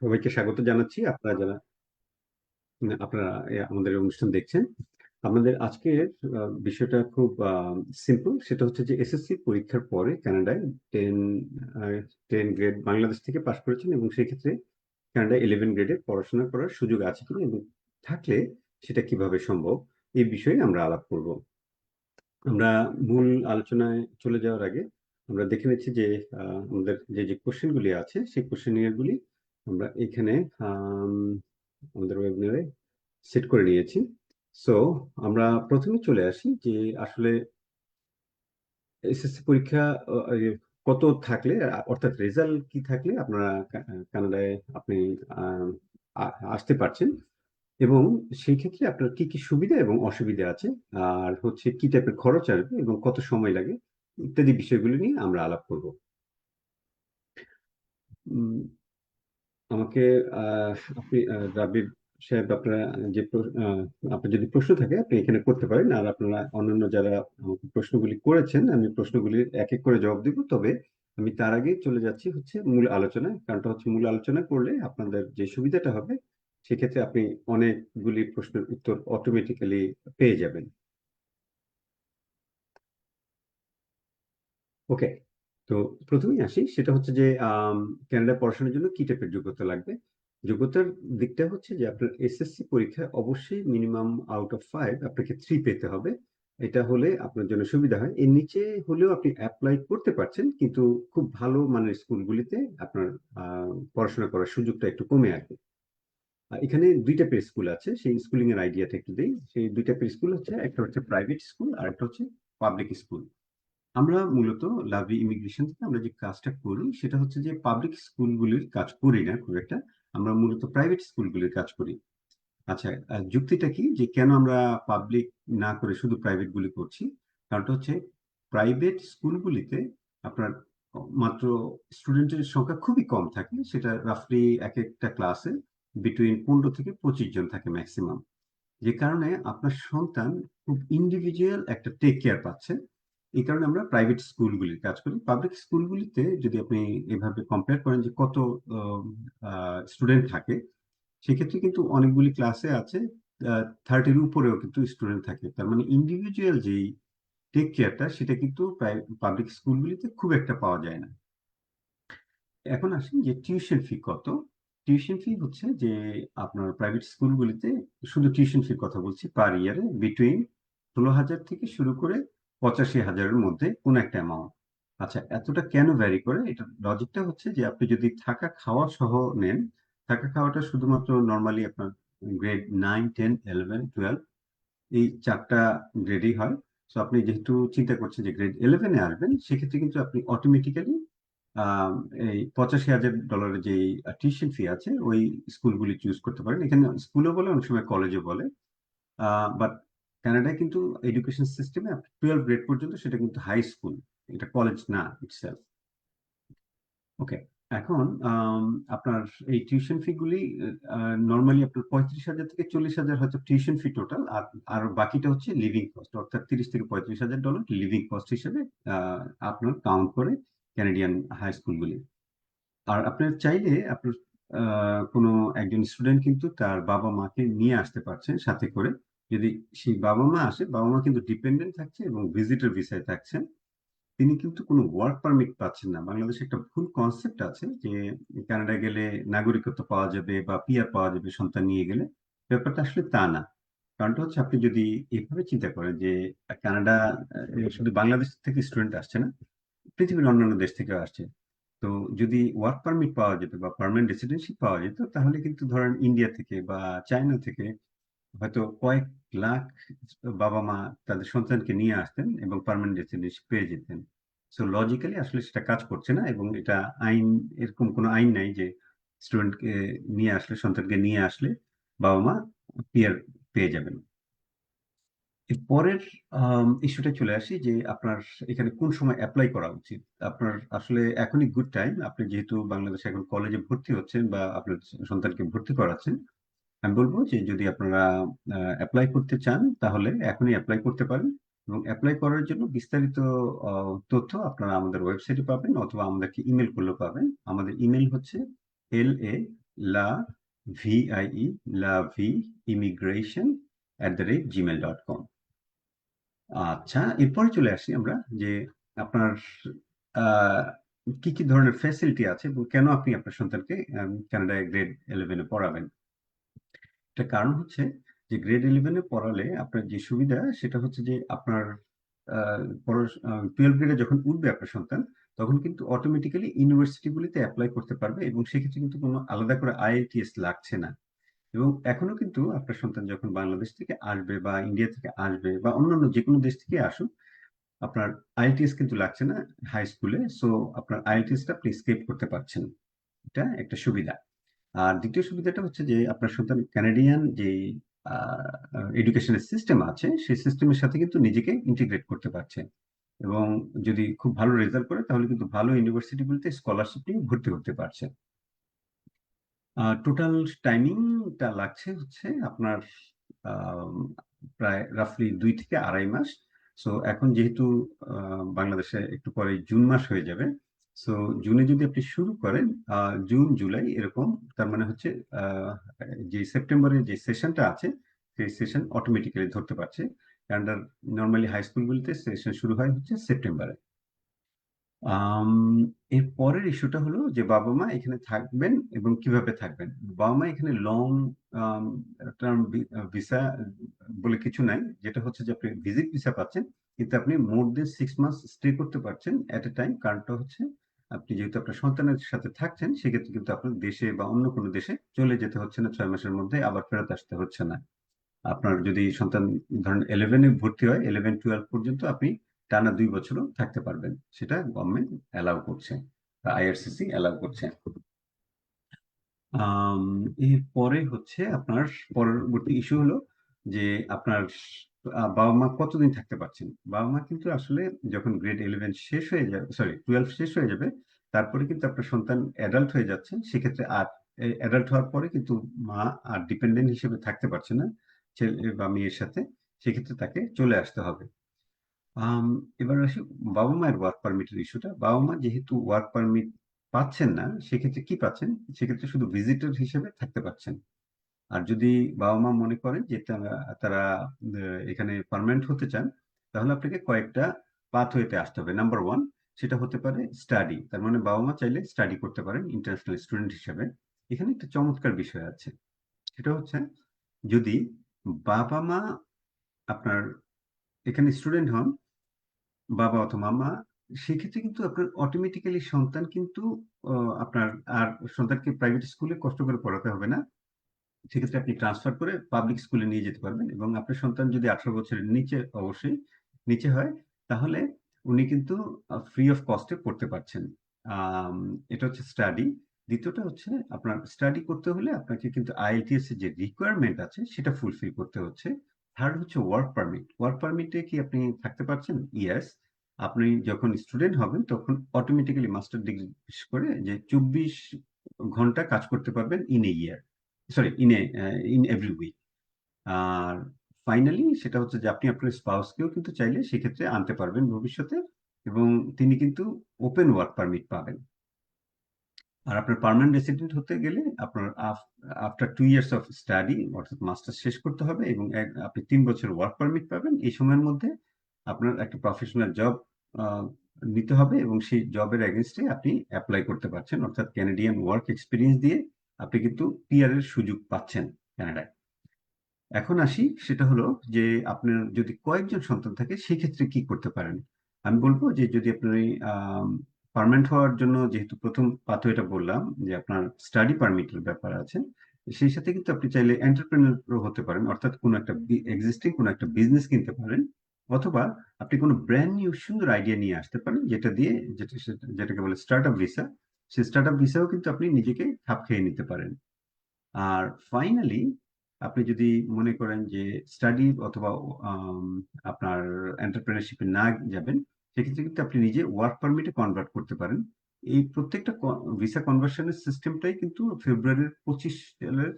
সবাইকে স্বাগত জানাচ্ছি। আপনারা আমাদের অনুষ্ঠান দেখছেন। আমাদের আজকের বিষয়টা খুব সিম্পল। সেটা হচ্ছে যে এসএসসি পরীক্ষার পরে কানাডায় টেন টেন গ্রেড বাংলাদেশ থেকে পাশ করেছেন এবং সেই ক্ষেত্রে কানাডায় 11 গ্রেডে পড়াশোনা করার সুযোগ আছে কিনা এবং থাকলে সেটা কিভাবে সম্ভব, এই বিষয়ে আমরা আলাপ করব। আমরা মূল আলোচনায় চলে যাওয়ার আগে আমরা দেখে নিচ্ছি যে আমাদের যে যে কোশ্চেনগুলি আছে সেই কোশ্চেনগুলি আমরা এখানে আমাদের ওয়েবিনারে সেট করে নিয়েছি। সো আমরা প্রথমে চলে আসি যে আসলে এসএসসি পরীক্ষা কত থাকলে, অর্থাৎ রেজাল্ট কি থাকলে আপনারা কানাডায় আপনি আসতে পারছেন এবং সেই ক্ষেত্রে আপনার কি কি সুবিধা এবং অসুবিধা আছে, আর হচ্ছে কি টাইপের খরচ আসবে এবং কত সময় লাগে, ইত্যাদি বিষয়গুলি নিয়ে আমরা আলাপ করব। উম, আমাকে আপনি রাবির সাহেব, আপনার যদি প্রশ্ন থাকে আপনি এখানে করতে পারেন, আর আপনারা অন্যান্য যারা আমাকে প্রশ্নগুলি করেছেন আমি প্রশ্নগুলির এক এক করে জবাব দিব। তবে আমি তার আগে চলে যাচ্ছি হচ্ছে মূল আলোচনায়। কারণটা হচ্ছে মূল আলোচনা করলে আপনাদের যে সুবিধাটা হবে সেক্ষেত্রে আপনি অনেকগুলি প্রশ্নের উত্তর অটোমেটিক্যালি পেয়ে যাবেন। ওকে, তো প্রথমেই আসি, সেটা হচ্ছে যে কানাডা পড়াশোনার জন্য কি টাইপের যোগ্যতা লাগবে। যোগ্যতার দিকটা হচ্ছে যে আপনার এসএসসি পরীক্ষায় অবশ্যই মিনিমাম আউট অফ 5 আপনাকে 3 পেতে হবে। এটা হলে আপনার জন্য সুবিধা হয়। এর নিচে হলেও আপনি অ্যাপ্লাই করতে পারছেন, কিন্তু খুব ভালো মানের স্কুলগুলিতে আপনার পড়াশোনা করার সুযোগটা একটু কমে আসবে। এখানে দুই টাইপের স্কুল আছে, সেই স্কুলিং এর আইডিয়াটা একটু দিই। সেই দুই টাইপের স্কুল হচ্ছে, একটা হচ্ছে প্রাইভেট স্কুল আর একটা হচ্ছে পাবলিক স্কুল। আমরা মূলত লাভলি ইমিগ্রেশন থেকে আমরা যে কাজটা করি সেটা হচ্ছে যে পাবলিক স্কুলগুলির কাজ করি না খুব একটা, আমরা মূলত প্রাইভেট স্কুলগুলির কাজ করি। আচ্ছা, যুক্তিটা কি যে কেন আমরা পাবলিক না করে শুধু প্রাইভেট গুলি করছি? কারণটা হচ্ছে প্রাইভেট স্কুলগুলিতে আপনার মাত্র স্টুডেন্টের সংখ্যা খুবই কম থাকে, সেটা রাফলি এক একটা ক্লাসে বিটুইন 15 থেকে 25 জন থাকে ম্যাক্সিমাম। যে কারণে আপনার সন্তান খুব ইন্ডিভিজুয়াল একটা টেক কেয়ার পাচ্ছে। এই কারণে আমরা প্রাইভেট স্কুলগুলির কাজ করি। পাবলিক স্কুলগুলিতে যদি আপনি এভাবে কম্পেয়ার করেন যে কত স্টুডেন্ট থাকে, সেক্ষেত্রে কিন্তু অনেকগুলি ক্লাসে আছে 30-র উপরেও কিন্তু স্টুডেন্ট থাকে। তার মানে ইন্ডিভিজুয়াল যেই টেক কেয়ারটা সেটা কিন্তু পাবলিক স্কুলগুলিতে খুব একটা পাওয়া যায় না। এখন আসেন যে টিউশন ফি কত। টিউশন ফি হচ্ছে যে আপনার প্রাইভেট স্কুলগুলিতে, শুধু টিউশন ফির কথা বলছি, পার ইয়ারে বিটুইন 16,000 থেকে শুরু করে 85,000-এর মধ্যে কোন একটা অ্যামাউন্ট। আচ্ছা, এতটা কেন ভ্যারি করে? এটা লজিকটা হচ্ছে যে আপনি যদি থাকা খাওয়া সহ নেন, থাকা খাওয়াটা শুধুমাত্র নর্মালি আপনার গ্রেড 9, 10, 11, 12 এই চারটা গ্রেডই হয়। তো আপনি যেহেতু চিন্তা করছেন যে গ্রেড 11-এ আসবেন, সেক্ষেত্রে কিন্তু আপনি অটোমেটিক্যালি আহ, এই $85,000 যে টিউশন ফি আছে ওই স্কুলগুলি চুজ করতে পারেন। এখানে স্কুলও বলে, অনেক সময় কলেজও বলে। বাট কানাডায় কিন্তু এডুকেশন সিস্টেমে 12 গ্রেড পর্যন্ত সেটা কিন্তু হাই স্কুল, এটা কলেজ না ইটসেলফ। ওকে, এখন আপনার এই টিউশন ফি গুলি নর্মালি আপনার 35,000 থেকে 40,000 হয়তো টিউশন ফি টোটাল, আর আর বাকিটা হচ্ছে লিভিং কস্ট, অর্থাৎ $30,000 থেকে $35,000 লিভিং কস্ট হিসেবে আপনার কাউন্ট করে ক্যানাডিয়ান হাই স্কুলগুলি। আর আপনার চাইলে আপনার কোনো একজন স্টুডেন্ট কিন্তু তার বাবা মাকে নিয়ে আসতে পারছেন সাথে করে। যদি সেই বাবা মা আসে, বাবা মা কিন্তু ডিপেন্ডেন্ট থাকছে এবং ভিজিটর ভিসায় থাকছেন, তিনি কিন্তু কোনো ওয়ার্ক পারমিট পাচ্ছেন না। বাংলাদেশে একটা ভুল কনসেপ্ট আছে যে কানাডায় গেলে নাগরিকত্ব পাওয়া যাবে বা পিআর পাওয়া যাবে সন্তান নিয়ে গেলে। ব্যাপারটা আসলে তা না। কারণটা হচ্ছে আপনি যদি এভাবে চিন্তা করেন যে কানাডা শুধু বাংলাদেশ থেকে স্টুডেন্ট আসছে না, পৃথিবীর অন্যান্য দেশ থেকে আসছে। তো যদি ওয়ার্ক পারমিট পাওয়া যেত বা পার্মানেন্ট রেসিডেন্সিপ পাওয়া যেত, তাহলে কিন্তু ধরেন ইন্ডিয়া থেকে বা চায়না থেকে হয়তো কয়েক লাখ বাবা মা তাদের সন্তানকে নিয়ে আসতেন এবং পার্মানেন্ট রেসিডেন্সিপ পেয়ে যেতেন। সো লজিক্যালি আসলে সেটা কাজ করছে না, এবং এটা আইন, এরকম কোনো আইন নাই যে স্টুডেন্টকে নিয়ে আসলে, সন্তানকে নিয়ে আসলে বাবা মা পিয়ার পেয়ে যাবেন। এর পরের ইস্যুটা চলে আসি যে আপনার এখানে কোন সময় অ্যাপ্লাই করা উচিত। আপনার আসলে এখনই গুড টাইম। আপনি যেহেতু বাংলাদেশে এখন কলেজে ভর্তি হচ্ছেন বা আপনার সন্তানকে ভর্তি করাচ্ছেন, আমি বলবো যে যদি আপনারা অ্যাপ্লাই করতে চান তাহলে এখনই অ্যাপ্লাই করতে পারেন। এবং অ্যাপ্লাই করার জন্য বিস্তারিত তথ্য আপনারা আমাদের ওয়েবসাইটে পাবেন অথবা আমাদেরকে ইমেল করলেও পাবেন। আমাদের ইমেল হচ্ছে la VIE lavi immigration@gmail.com। আচ্ছা, এরপরে চলে আসি আমরা যে আপনার আহ, কি কি ধরনের ফ্যাসিলিটি আছে এবং কেন আপনি আপনার সন্তানকে কানাডায় গ্রেড 11-এ পড়াবেন। একটা কারণ হচ্ছে যে গ্রেড 11-এ পড়ালে আপনার যে সুবিধা সেটা হচ্ছে যে আপনার 12 গ্রেডে যখন উঠবে আপনার সন্তান, তখন কিন্তু অটোমেটিক্যালি ইউনিভার্সিটিগুলিতে অ্যাপ্লাই করতে পারবে এবং সেক্ষেত্রে কিন্তু কোনো আলাদা করে আইএলটিএস লাগছে না। এবং এখনো কিন্তু আপনার সন্তান যখন বাংলাদেশ থেকে আসবে বা ইন্ডিয়া থেকে আসবে বা অন্যান্য যে কোনো দেশ থেকে আসুক, আপনার আইএলটিএস কিন্তু লাগছে না হাই স্কুলে। সো আপনার আইএলটিএসটা আপনি স্কিপ করতে পারছেন। এটা একটা সুবিধা। আর দ্বিতীয় সুবিধাটা হচ্ছে যে আপনার সন্তান কানাডিয়ান যে এডুকেশনের সিস্টেম আছে সেই সিস্টেমের সাথে কিন্তু নিজেকে ইন্টিগ্রেট করতে পারছে। এবং যদি খুব ভালো রেজাল্ট করে তাহলে কিন্তু ভালো ইউনিভার্সিটিগুলোতে স্কলারশিপ নিয়ে ভর্তি হতে পারছে। টোটাল টাইমিংটা লাগছে হচ্ছে আপনার আম, প্রায় রাফলি 2 থেকে 2.5 মাস। সো এখন যেহেতু বাংলাদেশে একটু পরে জুন মাস হয়ে যাবে। সো জুনে যদি আপনি শুরু করেন, জুন জুলাই এরকম, তার মানে হচ্ছে আহ, যে সেপ্টেম্বরে যে সেশনটা আছে সেই সেশন অটোমেটিক্যালি ধরতে পারছে। কারণ নর্মালি হাই স্কুলগুলিতে সেশন শুরু হয় হচ্ছে সেপ্টেম্বরে। আম, এর পরের ইস্যুটা হলো যে বাবা মা এখানে থাকবেন এবং কিভাবে থাকবেন। বাবা মা এখানে লং টার্ম ভিসা বলে কিছু নাই, যেটা হচ্ছে যে আপনি ভিজিট ভিসা পাচ্ছেন, কিন্তু আপনি মোর দেন 6 মাস স্টে করতে পারছেন এট এ টাইম। কারণটা হচ্ছে আপনি যেহেতু আপনার সন্তানের সাথে থাকছেন সেক্ষেত্রে কিন্তু আপনার দেশে বা অন্য কোনো দেশে চলে যেতে হচ্ছে না 6 মাসের মধ্যে, আবার ফেরত আসতে হচ্ছে না। আপনার যদি সন্তান ধরেন 11-এ ভর্তি হয়, 11-12 পর্যন্ত আপনি টানা 2 বছরও থাকতে পারবেন, সেটা গভর্নমেন্ট অ্যালাউ করছে বা আইআরসিসি অ্যালাউ করছে। আম, এরপরে হচ্ছে আপনার পরবর্তী ইস্যু হলো যে আপনার বাবা মা কতদিন থাকতে পারছেন। বাবা মা কিন্তু আসলে যখন গ্রেড 11 শেষ হয়ে যাবে, সরি 12 শেষ হয়ে যাবে, তারপরে কিন্তু আপনার সন্তান অ্যাডাল্ট হয়ে যাচ্ছে, সেক্ষেত্রে আর অ্যাডাল্ট হওয়ার পরে কিন্তু মা আর ডিপেন্ডেন্ট হিসেবে থাকতে পারছে না ছেলে বা মেয়ের সাথে, সেক্ষেত্রে তাকে চলে আসতে হবে। আম, এবার আসি বাবা মায়ের ওয়ার্ক পারমিটের ইস্যুটা। বাবা মা যেহেতু ওয়ার্ক পারমিট পাচ্ছেন না, সেক্ষেত্রে কি পাচ্ছেন, সেক্ষেত্রে শুধু ভিজিটর হিসেবে থাকতে পারছেন। আর যদি বাবা মা মনে করেন যে তারা তারা এখানে পার্মানেন্ট হতে চান, তাহলে আপনাকে কয়েকটা পাথওয়েতে আসতে হবে। নাম্বার 1, সেটা হতে পারে স্টাডি। তার মানে বাবা মা চাইলে স্টাডি করতে পারেন ইন্টারন্যাশনাল স্টুডেন্ট হিসেবে। এখানে একটা চমৎকার বিষয় আছে, সেটা হচ্ছে যদি বাবা মা আপনার এখানে স্টুডেন্ট হন, বাবা অথবা মা, সেক্ষেত্রে কিন্তু আপনার অটোমেটিক্যালি সন্তান কিন্তু আপনার আর সন্তানকে প্রাইভেট স্কুলে কষ্ট করে পড়াতে হবে না। সেক্ষেত্রে আপনি ট্রান্সফার করে পাবলিক স্কুলে নিয়ে যেতে পারবেন এবং আপনার সন্তান যদি 18 বছরের নিচে, অবশ্যই নিচে হয়, তাহলে উনি কিন্তু ফ্রি অফ কস্টে পড়তে পারছেন। আম, এটা হচ্ছে স্টাডি। দ্বিতীয়টা হচ্ছে আপনার স্টাডি করতে হলে আপনাকে কিন্তু আইএলটিএস এর যে রিকোয়ারমেন্ট আছে সেটা ফুলফিল করতে হচ্ছে। থার্ড হচ্ছে ওয়ার্ক পারমিট। ওয়ার্ক পারমিটে কি আপনি থাকতে পারছেন? ইয়েস। আপনি যখন স্টুডেন্ট হবেন তখন অটোমেটিক্যালি মাস্টার ডিগ্রি করে যে 24 ঘন্টা কাজ করতে পারবেন in a year, sorry in every week. আর ফাইনালি সেটা হচ্ছে যে আপনি আপনার স্পাউসকেও কিন্তু চাইলে সেক্ষেত্রে আনতে পারবেন ভবিষ্যতে, এবং তিনি কিন্তু ওপেন ওয়ার্ক পারমিট পাবেন। আর আপনার পার্মানেন্ট রেসিডেন্ট হতে গেলে আপনার আফটার 2 ইয়ার্স অফ স্টাডি অর্থাৎ মাস্টার শেষ করতে হবে এবং আপনি 3 বছর ওয়ার্ক পারমিট পাবেন। এই সময়ের মধ্যে আপনার একটা প্রফেশনাল জব নিতে হবে এবং সেই জবের এগেনস্টে আপনি অ্যাপ্লাই করতে পারছেন, অর্থাৎ ক্যানাডিয়ান ওয়ার্ক এক্সপিরিয়েন্স দিয়ে আপনি কিন্তু পিআর এর সুযোগ পাচ্ছেন কানাডায়। এখন আসি, সেটা হলো যে আপনার যদি কয়েকজন সন্তান থাকে সেক্ষেত্রে কি করতে পারেন। আমি বলবো যে যদি আপনি পার্মানেন্ট হওয়ার জন্য, যেহেতু প্রথম পাথওয়েটা বললাম যে আপনার স্টাডি পারমিটের ব্যাপার আছে, সেই সাথে কিন্তু আপনি চাইলে এন্টারপ্রেনার হতে পারেন, অর্থাৎ কোনো একটা এক্সিস্টিং কোনো একটা বিজনেস কিনতে পারেন, অথবা আপনি কোনো ব্র্যান্ড নিউ সুন্দর আইডিয়া নিয়ে আসতে পারেন, যেটা দিয়ে যেটাকে বলে স্টার্ট আপ ভিসা। সেই স্টার্ট আপ ভিসাও কিন্তু আপনি নিজেকে খাপ খেয়ে নিতে পারেন। আর ফাইনালি আপনি যদি মনে করেন যে স্টাডি অথবা আম, আপনার এন্টারপ্রেনারশিপে না যাবেন, সেক্ষেত্রে কিন্তু আপনি নিজে ওয়ার্ক পারমিটে কনভার্ট করতে পারেন। এই প্রত্যেকটা ভিসা কনভার্সনের সিস্টেমটাই কিন্তু সালের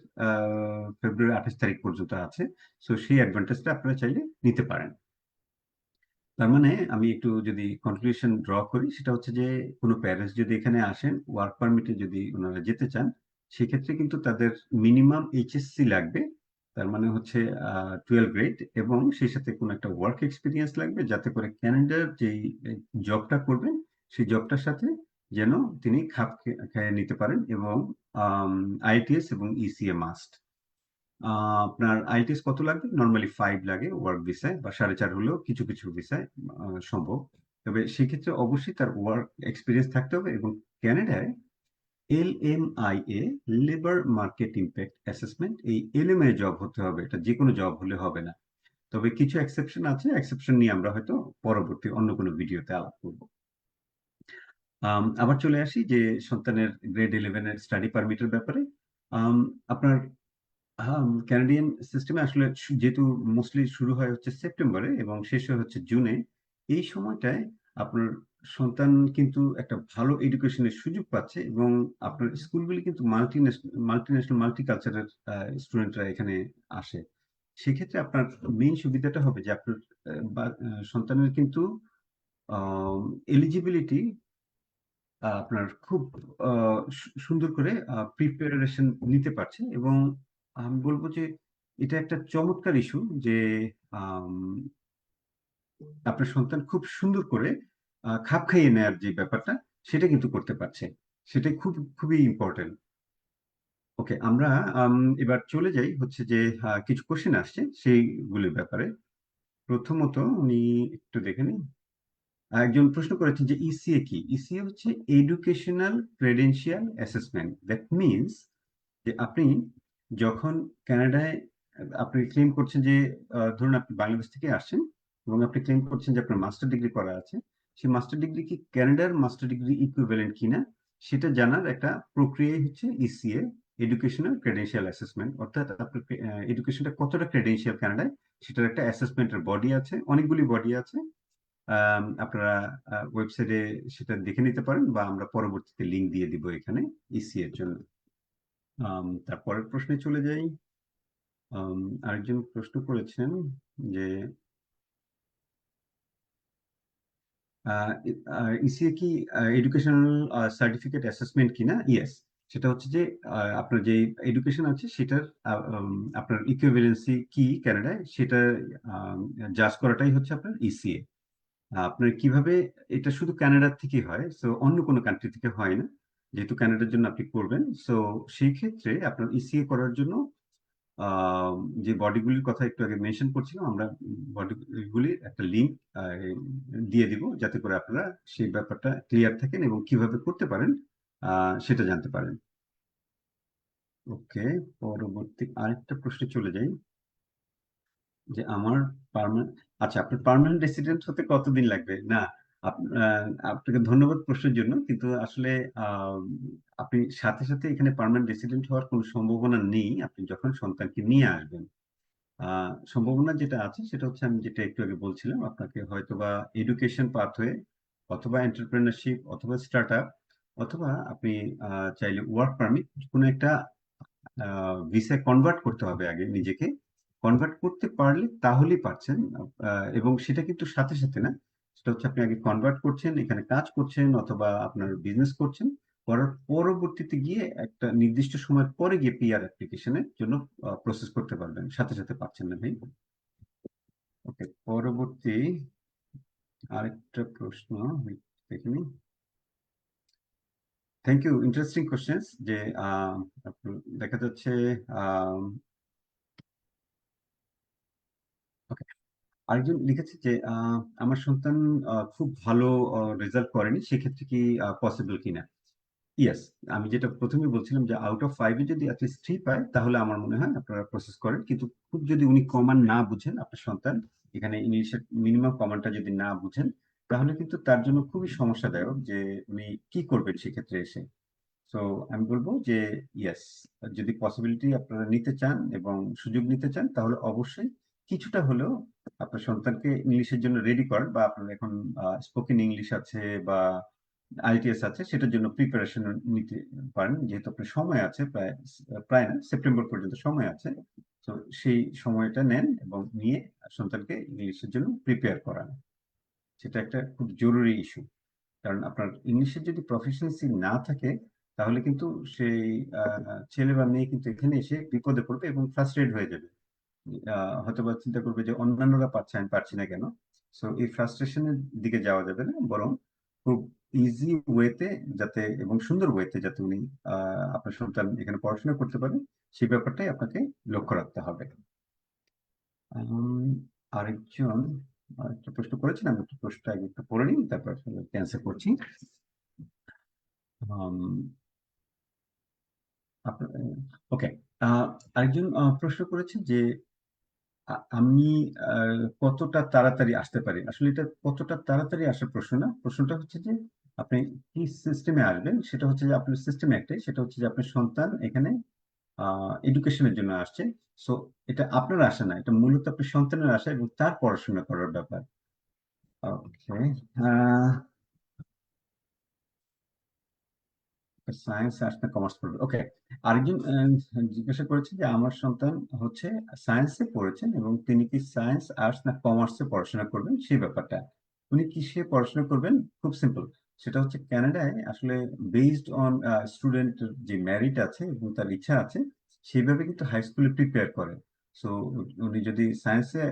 ফেব্রুয়ারি 28 তারিখ পর্যন্ত আছে। সো সেই অ্যাডভান্টেজটা আপনারা চাইলে নিতে পারেন। তার মানে আমি একটু যদি কনক্লুশন ড্র করি, সেটা হচ্ছে যে কোনো প্যারেন্টস যদি এখানে আসেন ওয়ার্ক পারমিটে যদি ওনারা যেতে চান, সেক্ষেত্রে কিন্তু তাদের মিনিমাম এইচএসসি লাগবে। তার মানে হচ্ছে 12 গ্রেড, এবং সেই সাথে কোনো একটা ওয়ার্ক এক্সপিরিয়েন্স লাগবে, যাতে করে ক্যানাডার যেই জবটা করবেন সেই জবটার সাথে যেন তিনি খাপ খেয়ে নিতে পারেন। এবং আইটিএস এবং ইসিএ মাস্ট। আপনার আইটিএস কত লাগবে? নর্মালি 5 লাগে ওয়ার্ক ভিসায়, বা 4.5 হলেও কিছু কিছু ভিসায় সম্ভব। তবে সেক্ষেত্রে অবশ্যই তার ওয়ার্ক এক্সপিরিয়েন্স থাকতে হবে। এবং ক্যানাডায় LMIA, labour market impact assessment, এই LMIA জব হতে হবে, এটা যে কোনো জব হলে হবে না। তবে কিছু এক্সেপশন আছে, এক্সেপশন নিয়ে আমরা হয়তো পরবর্তী অন্য কোনো ভিডিওতে আলাপ করবো। আবার চলে আসি যে সন্তানের গ্রেড 11-এর স্টাডি পারমিটের ব্যাপারে। আম, আপনার হ্যাঁ, ক্যানাডিয়ান সিস্টেমে আসলে যেহেতু মোস্টলি শুরু হয় হচ্ছে সেপ্টেম্বরে এবং শেষ হয় হচ্ছে জুনে, এই সময়টায় আপনার সন্তান কিন্তু একটা ভালো এডুকেশনের সুযোগ পাচ্ছে। এবং আপনার স্কুলগুলি কিন্তু মাল্টি ন্যাশনাল মাল্টিকালচারাল স্টুডেন্টরা এখানে আসে। সেক্ষেত্রে আপনার মেইন সুবিধাটা হবে যে আপনার সন্তানের কিন্তু এলিজিবিলিটি আপনার খুব সুন্দর করে প্রিপারেশন নিতে পারছে। এবং আমি বলবো যে এটা একটা চমৎকার ইস্যু যে আম, আপনার সন্তান খুব সুন্দর করে খাপ খাইয়ে নেয়ার যে ব্যাপারটা, সেটা কিন্তু করতে পারছে। সেটাই খুবই ইম্পর্টেন্ট। ওকে, আমরা এবার চলে যাই হচ্ছে যে কিছু কোশ্চেন আসছে সেইগুলির ব্যাপারে। প্রথমত উনি একটু দেখে নিন। একজন প্রশ্ন করেছেন যে ইসিএ কি? ইসিএ হচ্ছে educational credential assessment. That means যে আপনি যখন কানাডায় আপনি ক্লেম করছেন যে ধরুন আপনি বাংলাদেশ থেকে আসছেন এবং আপনি ক্লেম করছেন যে আপনার মাস্টার ডিগ্রি করা আছে, সেই মাস্টার ডিগ্রি কি কানাডার মাস্টার ডিগ্রি ইকুইভ্যালেন্ট কিনা সেটা জানার একটা প্রক্রিয়াই হচ্ছে ইসিএ, এডুকেশনাল ক্রেডেনশিয়াল অ্যাসেসমেন্ট। অর্থাৎ আপনার এডুকেশনটা কতটা ক্রেডেনশিয়াল কানাডায়, সেটার একটা অ্যাসেসমেন্টের বডি আছে, অনেকগুলি বডি আছে। আপনারা ওয়েবসাইটে সেটা দেখে নিতে পারেন, বা আমরা পরবর্তীতে লিঙ্ক দিয়ে দিব এখানে ইসি এর জন্য। তারপরের প্রশ্নে চলে যাই। আরেকজন প্রশ্ন করেছেন যে ইসিএ কি এডুকেশনাল সার্টিফিকেট অ্যাসেসমেন্ট কিনা? ইয়েস। সেটা হচ্ছে যে আপনার যে এডুকেশন আছে সেটার আপনার ইকুইভ্যালেন্সি কি কানাডায়, সেটা জাজ করাটাই হচ্ছে আপনার ইসিএ। আপনার কিভাবে, এটা শুধু কানাডার থেকেই হয়, সো অন্য কোনো কান্ট্রি থেকে হয় না। যেহেতু কানাডার জন্য আপনি করবেন, সো সেই ক্ষেত্রে আপনার ইসিএ করার জন্য আহ, যে বডিগুলির কথা একটু আগে মেনশন করছিলাম, আমরা বডিগুলির একটা লিঙ্ক দিয়ে দিব, যাতে করে আপনারা সেই ব্যাপারটা ক্লিয়ার থাকেন এবং কিভাবে করতে পারেন সেটা জানতে পারেন। ওকে, পরবর্তী আরেকটা প্রশ্নে চলে যাই যে আমার পার্মানেন্ট, আচ্ছা আপনার পার্মানেন্ট রেসিডেন্ট হতে কতদিন লাগবে? না, আপনাকে ধন্যবাদ প্রশ্নের জন্য, কিন্তু আসলে আহ, আপনি সাথে সাথে এখানে পার্মানেন্ট রেসিডেন্ট হওয়ার কোনো সম্ভাবনা নেই আপনি যখন সন্তানকে নিয়ে আসবেন। সম্ভাবনা যেটা আছে সেটা হচ্ছে আমি যেটা একটু আগে বলছিলাম আপনাকে, হয়তোবা এডুকেশন পাথওয়ে, অথবা এন্টারপ্রেনারশিপ, অথবা স্টার্ট আপ, অথবা আপনি চাইলে ওয়ার্ক পারমিট, কোনো একটা ভিসায় কনভার্ট করতে হবে আগে নিজেকে। কনভার্ট করতে পারলে তাহলেই পারছেন। এবং সেটা কিন্তু সাথে সাথে না, সেটা হচ্ছে আপনি আগে কনভার্ট করছেন, এখানে কাজ করছেন অথবা আপনার বিজনেস করছেন, করার পরবর্তীতে গিয়ে একটা নির্দিষ্ট সময় পরে গিয়ে পিআর অ্যাপ্লিকেশনের জন্য প্রসেস করতে পারবেন, সাথে সাথে পাচ্ছেন না ভাই। ওকে, পরবর্তী আরেকটা প্রশ্ন দেখে নিই। Thank you, interesting questions. যে দেখা যাচ্ছে আরেকজন লিখেছে যে আমার সন্তান খুব ভালো রেজাল্ট করেনি, সেক্ষেত্রে কি পসিবল কিনা? ইয়েস। আমি যেটা প্রথমে বলছিলাম যে আউট অফ 5-এ যদি অ্যাটলিস্ট 3 পায়, তাহলে আমার মনে হয় আপনারা প্রসেস করেন। কিন্তু খুব যদি উনি কমান না বুঝেন, আপনার সন্তান এখানে ইংলিশের মিনিমাম কমানটা যদি না বুঝেন, তাহলে কিন্তু তার জন্য খুবই সমস্যাদায়ক যে উনি কি করবেন সেক্ষেত্রে এসে। তো আমি বলবো যে ইয়েস, যদি পসিবিলিটি আপনারা নিতে চান এবং সুযোগ নিতে চান, তাহলে অবশ্যই কিছুটা হলেও আপনার সন্তানকে ইংলিশের জন্য রেডি করেন, বা আপনার এখন স্পোকেন ইংলিশ আছে বা আইটিএস আছে, সেটার জন্য প্রিপারেশন নিতে পারেন, যেহেতু আপনার সময় আছে, প্রায় প্রায় না, সেপ্টেম্বর পর্যন্ত সময় আছে। তো সেই সময়টা নেন এবং নিয়ে সন্তানকে ইংলিশের জন্য প্রিপেয়ার করান। সেটা একটা খুব জরুরি ইস্যু। কারণ আপনার ইংলিশের যদি প্রফিসিয়েন্সি না থাকে, তাহলে কিন্তু সেই ছেলে বা মেয়ে কিন্তু এখানে এসে বিপদে পড়বে এবং ফ্রাস্ট্রেট হয়ে যাবে। হয়তোবা চিন্তা করবে যে অন্যান্যরা পারছে, আমি পারছি না কেন। সো এই ফ্রাস্ট্রেশনের দিকে যাওয়া যাবে না, বরং খুব ইজি ওয়েতে যাতে এবং সুন্দর ওয়েতে যাতে উনি আপনার সন্তান এখানে পড়াশোনা করতে পারে, সেই ব্যাপারটাই আপনাকে লক্ষ্য রাখতে হবে। আরেকজন আরেকটা প্রশ্ন করেছেন, আমি একটু প্রশ্নটা আগে একটু পড়ে নিই, তারপর ক্যান্সেল করছি। ওকে, আরেকজন প্রশ্ন করেছে যে আমি কতটা তাড়াতাড়ি আসতে পারি। আসলে এটা কতটা তাড়াতাড়ি আসার প্রশ্ন না, প্রশ্নটা হচ্ছে যে আপনি কি সিস্টেমে আসবেন। সেটা হচ্ছে যে আপনার সিস্টেম একটাই, সেটা হচ্ছে যে আপনার সন্তান এখানে এডুকেশনের জন্য আসছে। সো এটা আপনার আশা না, এটা মূলত আপনার সন্তানের আশা এবং তার পড়াশোনা করার ব্যাপার। ওকে, সায়েন্স আর্টস না কমার্স পড়বে, ওকে। আরেকজন জিজ্ঞাসা করেছে যে আমার সন্তান হচ্ছে সায়েন্সে পড়েছেন এবং তিনি কি সায়েন্স আর্টস না কমার্সে পড়াশোনা করবেন, সেই ব্যাপারটা। উনি কিসে পড়াশোনা করবেন, খুব সিম্পল। সেটা হচ্ছে কানাডায় আসলে বেসড অন স্টুডেন্টের যে মেরিট আছে এবং তার ইচ্ছা আছে, সেইভাবে কিন্তু হাই স্কুলে প্রিপেয়ার করে। সো উনি যদি সায়েন্সে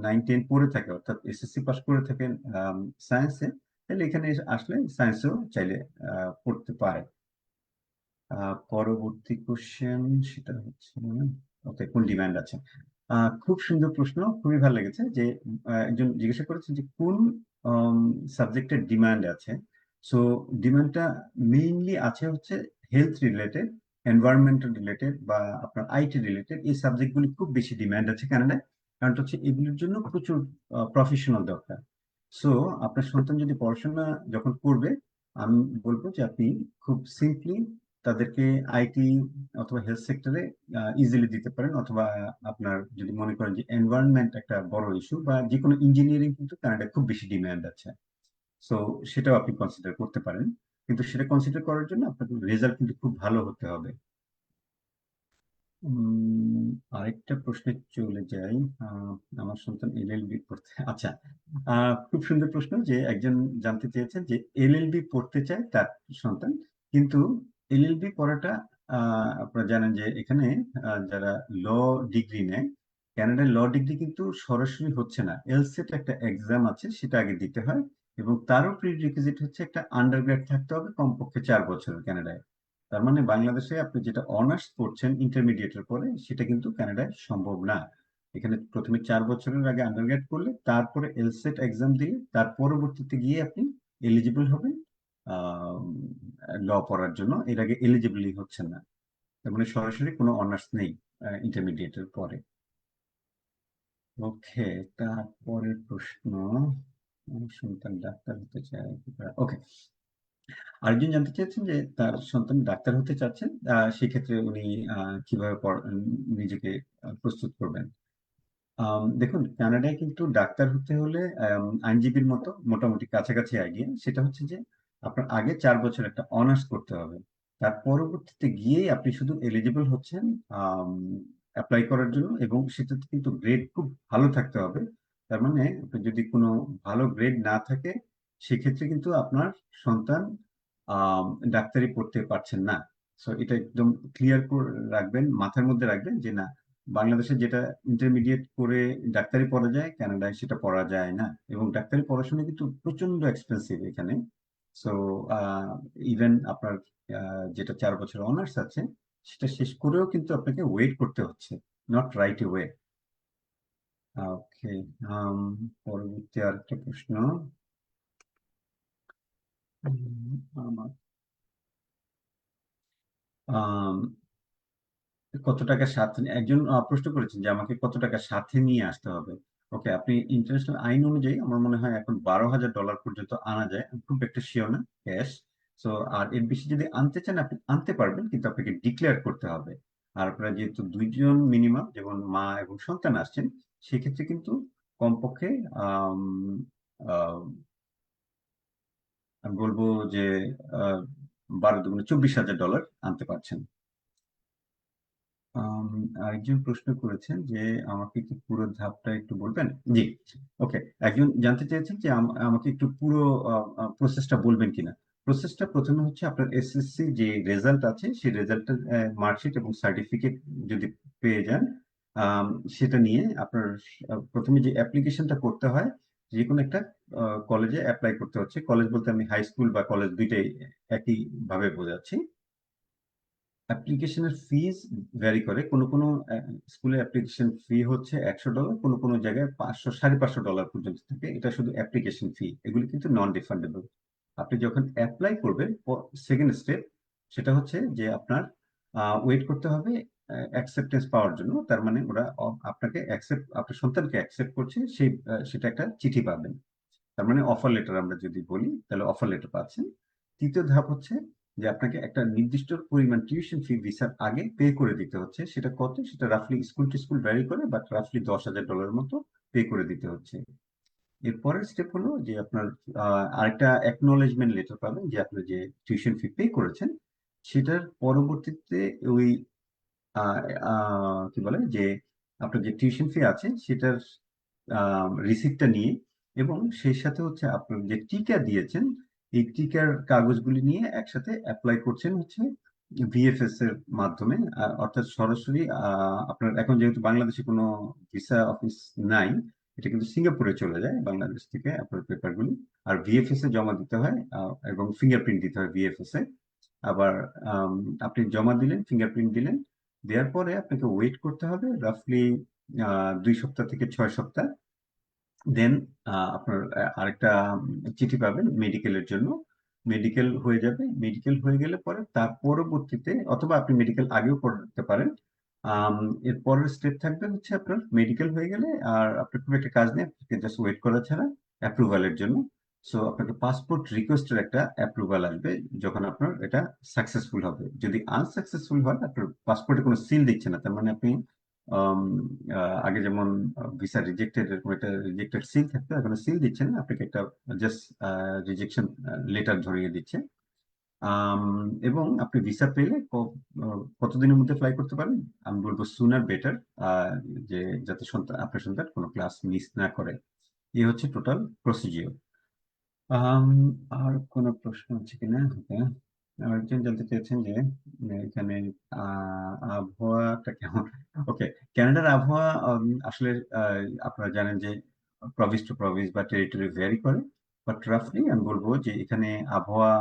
9-10 পড়ে থাকে, অর্থাৎ এসএসসি পাস করে থাকেন সায়েন্সে, তাহলে এখানে আসলে সায়েন্সেও চাইলে পড়তে পারে। পরবর্তী কোশ্চেন, সেটা হচ্ছে ওকে, কোন ডিমান্ড আছে। খুব সুন্দর প্রশ্ন, খুবই ভালো লেগেছে যে একজন জিজ্ঞাসা করেছে যে কোন সাবজেক্টের ডিমান্ড আছে। সো ডিমান্ডটা মেইনলি আছে হচ্ছে হেলথ রিলেটেড, এনভায়রনমেন্টাল রিলেটেড বা আপনার আইটি রিলেটেড, এই সাবজেক্টগুলি খুব বেশি ডিমান্ড আছে কানাডায়। কারণ হচ্ছে এগুলোর জন্য প্রচুর প্রফেশনাল দরকার। সো আপনার সন্তান যদি পড়াশোনা যখন করবে, আমি বলবো যে আপনি খুব সিম্পলি তাদেরকে আইটি অথবা হেলথ সেক্টরে ইজিলি দিতে পারেন, অথবা আপনার যদি মনে করেন যে এনভায়রনমেন্ট একটা বড় ইস্যু, বা যে কোনো ইঞ্জিনিয়ারিং কিন্তু কানাডায় খুব বেশি ডিমান্ড আছে। সো সেটাও আপনি কনসিডার করতে পারেন, কিন্তু সেটা কনসিডার করার জন্য আপনার রেজাল্ট কিন্তু খুব ভালো হতে হবে। উম, আরেকটা প্রশ্নে চলে যাই। আমার সন্তান এলএলবি পড়তে, আচ্ছা, খুব সুন্দর প্রশ্ন যে একজন জানতে চেয়েছেন যে এলএলবি পড়তে চায় তার সন্তান, কিন্তু এলএলবি পড়াটা আপনারা জানেন যে এখানে যারা ল ডিগ্রি নেয়, কানাডায় ল ডিগ্রি কিন্তু সরাসরি হচ্ছে না, এলসেট একটা এক্সাম আছে, সেটা আগে দিতে হয় এবং তারও প্রি রিকুইজিট হচ্ছে একটা আন্ডারগ্রেড থাকতে হবে কমপক্ষে 4 বছরের কানাডায়। তার মানে বাংলাদেশে আপনি যেটা অনার্স পড়ছেন ইন্টারমিডিয়েটের পরে, সেটা কিন্তু কানাডায় সম্ভব না। এখানে প্রথমে 4 বছরের আগে আন্ডারগ্রেড করলে, তারপরে এলসেট এক্সাম দিলে, তার পরবর্তীতে গিয়ে আপনি এলিজিবল হবেন ল পড়ার জন্য। এর আগে এলিজিবলই হচ্ছেন না। তার মানে সরাসরি কোনো অনার্স নেই ইন্টারমিডিয়েটের পরে। ওকে, তারপরের প্রশ্ন, আমার সন্তান ডাক্তার হতে চায়। ওকে, আরেকজন জানতে চাচ্ছেন যে তার সন্তান ডাক্তার হতে চাচ্ছেন, সেক্ষেত্রে উনি কিভাবে নিজেকে প্রস্তুত করবেন। দেখুন, কানাডায় কিন্তু ডাক্তার হতে হলে আইনজীবীর মতো মোটামুটি কাছাকাছি আইডিয়া, সেটা হচ্ছে যে আপনার আগে 4 বছর একটা অনার্স করতে হবে। তার পরবর্তীতে গিয়ে আপনি শুধু এলিজিবল হচ্ছেন অ্যাপ্লাই করার জন্য, এবং সেটাতে কিন্তু গ্রেড খুব ভালো থাকতে হবে। তার মানে আপনি যদি কোনো ভালো গ্রেড না থাকে, সেক্ষেত্রে কিন্তু আপনার সন্তান আম, ডাক্তারি পড়তে পারছেন না। সো এটা একদম ক্লিয়ার করে রাখবেন, মাথার মধ্যে রাখবেন যে না, বাংলাদেশে যেটা ইন্টারমিডিয়েট করে ডাক্তারি পড়া যায়, কানাডায় সেটা পড়া যায় না। এবং ডাক্তারি পড়াশোনা কিন্তু প্রচন্ড এক্সপেন্সিভ এখানে। সো ইভেন আপনার যেটা 4 বছর অনার্স আছে, সেটা শেষ করেও কিন্তু আপনাকে ওয়েট করতে হচ্ছে, নট রাইট ওয়ে। ওকে, পরবর্তী আরেকটা প্রশ্ন। আমার আম, কত টাকা সাথে একজন প্রশ্ন করেছেন যে আমাকে কত টাকা সাথে নিয়ে আসতে হবে। ওকে, আপনি ইন্টারন্যাশনাল আইন অনুযায়ী আমার মনে হয় এখন $12,000 পর্যন্ত আনা যায়, আমি খুব একটা শিওর না ক্যাশ। সো আর এর বেশি যদি আনতে চান আপনি আনতে পারবেন, কিন্তু আপনাকে ডিক্লেয়ার করতে হবে। আর আপনারা যেহেতু দুইজন মিনিমাম, যেমন মা এবং সন্তান আসছেন, সেক্ষেত্রে কিন্তু কমপক্ষে আম, আহ, আমি বলবো যে 12 × 2 = 24,000 ডলার আনতে পারছেন। আম, আরেকজন প্রশ্ন করেছেন যে আমাকে কি পুরো ধাপটা একটু বলবেন। জি, ওকে। একজন জানতে চেয়েছেন যে আমাকে একটু পুরো প্রসেসটা বলবেন কিনা। প্রসেসটা প্রথমে হচ্ছে আপনার এসএসসি যে রেজাল্ট আছে, সেই রেজাল্টের মার্কশিট এবং সার্টিফিকেট যদি পেয়ে যান, আম, সেটা নিয়ে আপনার প্রথমে যে অ্যাপ্লিকেশনটা করতে হয়, যে কোনো একটা কলেজে অ্যাপ্লাই করতে হচ্ছে। কলেজ বলতে আমি হাই স্কুল বা কলেজ দুইটাই একই ভাবে বোঝাচ্ছি। অ্যাপ্লিকেশনের ফিজ ভ্যারি করে। কোনো কোনো স্কুলে অ্যাপ্লিকেশন ফি হচ্ছে $100, কোনো কোনো জায়গায় 500, $550 পর্যন্ত থাকে। এটা শুধু অ্যাপ্লিকেশন ফি, এগুলি কিন্তু নন রিফান্ডেবল। আপনি যখন অ্যাপ্লাই করবেন, সেকেন্ড স্টেপ সেটা হচ্ছে যে আপনার ওয়েট করতে হবে অ্যাকসেপ্টেন্স পাওয়ার জন্য। তার মানে ওরা আপনাকে অ্যাকসেপ্ট, আপনার সন্তানকে অ্যাকসেপ্ট করছে, সেই সেটা একটা চিঠি পাবেন। তার মানে অফার লেটার আমরা যদি বলি, তাহলে অফার লেটার পাচ্ছেন। তৃতীয় ধাপ হচ্ছে যে আপনাকে একটা নির্দিষ্ট পরিমাণ টিউশন ফি ভিসার আগে পে করে দিতে হচ্ছে। সেটা কত, সেটা রাফলি স্কুল টু স্কুল ভ্যারি করে, বাট রাফলি $10,000 মতো পে করে দিতে হচ্ছে। এর পরের স্টেপ হলো যে আপনার আরেকটা অ্যাকনোলেজমেন্ট লেটার পাবেন যে আপনি যে টিউশন ফি পে করেছেন, সেটার পরবর্তীতে ওই কি বলে যে আপনার যে টিউশন ফি আছে সেটার রিসিপ্টটা নিয়ে, এবং সেই সাথে হচ্ছে আপনার যে টিকা দিয়েছেন, এই টিকার কাগজগুলি নিয়ে একসাথে অ্যাপ্লাই করছেন হচ্ছে ভিএফএস এর মাধ্যমে। অর্থাৎ সরাসরি আপনার এখন যেহেতু বাংলাদেশে কোনো ভিসা অফিস নাই, এটা কিন্তু সিঙ্গাপুরে চলে যায় বাংলাদেশ থেকে আপনার পেপারগুলি। আর ভিএফএস এ জমা দিতে হয়, এবং ফিঙ্গারপ্রিন্ট দিতে হয় ভিএফএস এ। আবার আম, আপনি জমা দিলেন, ফিঙ্গারপ্রিন্ট দিলেন, দেওয়ার পরে আপনাকে ওয়েট করতে হবে রাফলি 2 সপ্তাহ থেকে 6 সপ্তাহ। দেন আপনার আরেকটা চিঠি পাবেন মেডিকেলের জন্য। মেডিকেল হয়ে যাবে, মেডিকেল হয়ে গেলে পরে তার পরবর্তীতে, অথবা আপনি মেডিকেল আগেও করতে পারেন। আম, এর পরের স্টেপ থাকবে হচ্ছে আপনার মেডিকেল হয়ে গেলে আর আপনার খুব একটা কাজ নেই, আপনাকে জাস্ট ওয়েট করা ছাড়া অ্যাপ্রুভালের জন্য। সো আপনাকে পাসপোর্ট রিকোয়েস্টের একটা অ্যাপ্রুভাল আসবে যখন আপনার এটা সাকসেসফুল হবে। যদি আনসাকসেসফুল হয়, আপনার পাসপোর্টে কোনো সিল দিচ্ছে না, তার মানে আপনি আম, আগে যেমন ভিসা রিজেক্টেড, এরকম একটা রিজেক্টেড সিল থাকতো, এখন সিল দিচ্ছে না, আপনাকে একটা জাস্ট রিজেকশন লেটার ধরিয়ে দিচ্ছে। আম, এবং আপনি ভিসা পেলে কতদিনের মধ্যে ফ্লাই করতে পারেন। আমি বলবো সুনার বেটার, যে যাতে সন্তান, আপনার সন্তান কোনো ক্লাস মিস না করে। এই হচ্ছে টোটাল প্রসিজিওর। আম, আর কোনো প্রশ্ন আছে কিনা? ওকে। আরেকজন জানতে চেয়েছেন যে এখানে আবহাওয়াটা কেমন। ওকে। কানাডার আবহাওয়া আসলে আপনারা জানেন যে প্রভিন্স টু প্রভিন্স বা টেরিটরি ভ্যারি করে, বাট রাফলি আমি বলবো যে এখানে আবহাওয়া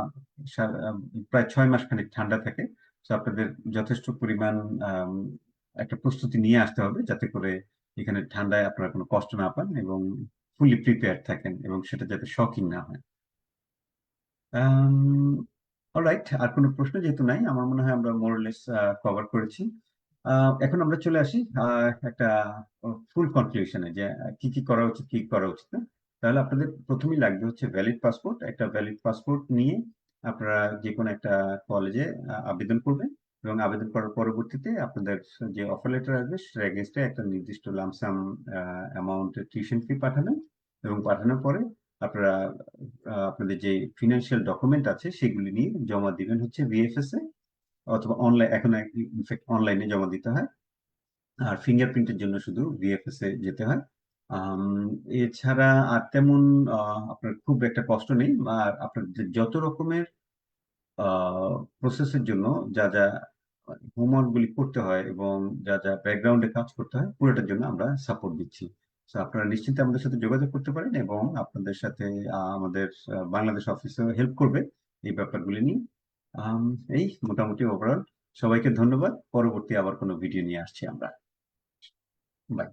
প্রায় 6 মাস খানিক ঠান্ডা থাকে। তো আপনাদের যথেষ্ট পরিমাণ আম, একটা প্রস্তুতি নিয়ে আসতে হবে, যাতে করে এখানে ঠান্ডায় আপনারা কোনো কষ্ট না পান এবং ফুলি প্রিপেয়ার থাকেন, এবং সেটা যাতে শকিং না হয়। অলরাইট, আর কোনো প্রশ্ন যেহেতু নাই, আমার মনে হয় আমরা মোরলেস কভার করেছি। এখন আমরা চলে আসি একটা ফুল কনক্লুশনে, যে কি কি করা উচিত, কি করা উচিত না। তাহলে আপনাদের প্রথমেই লাগবে হচ্ছে ভ্যালিড পাসপোর্ট। একটা ভ্যালিড পাসপোর্ট নিয়ে আপনারা যে কোনো একটা কলেজে আবেদন করবেন, এবং আবেদন করার পরবর্তীতে আপনাদের যে অফার লেটার আসবে সেটার এগেনস্টে একটা নির্দিষ্ট লামসাম অ্যামাউন্টের টিউশন ফি পাঠাবেন। এবং পাঠানোর পরে আপনারা আপনাদের যে ফিনান্সিয়াল ডকুমেন্ট আছে সেগুলি নিয়ে জমা দিবেন হচ্ছে ভিএফএস এ, অথবা অনলাইন, এখন ইনফ্যাক্ট অনলাইনে জমা দিতে হয়। আর ফিঙ্গারপ্রিন্টের জন্য শুধু ভিএফএস এ যেতে হয়। আম, এছাড়া আর তেমন আপনার খুব একটা কষ্ট নেই। আর আপনার যত রকমের প্রসেসের জন্য যা যা হোমওয়ার্ক গুলি করতে হয় এবং যা যা ব্যাকগ্রাউন্ডে কাজ করতে হয়, পুরোটার জন্য আমরা সাপোর্ট দিচ্ছি। তো আপনারা নিশ্চিন্তে আমাদের সাথে যোগাযোগ করতে পারেন, এবং আপনাদের সাথে আমাদের বাংলাদেশ অফিসেও হেল্প করবে এই ব্যাপারগুলি নিয়ে। আম, এই মোটামুটি ওভারঅল। সবাইকে ধন্যবাদ। পরবর্তী আবার কোনো ভিডিও নিয়ে আসছি আমরা। বাই।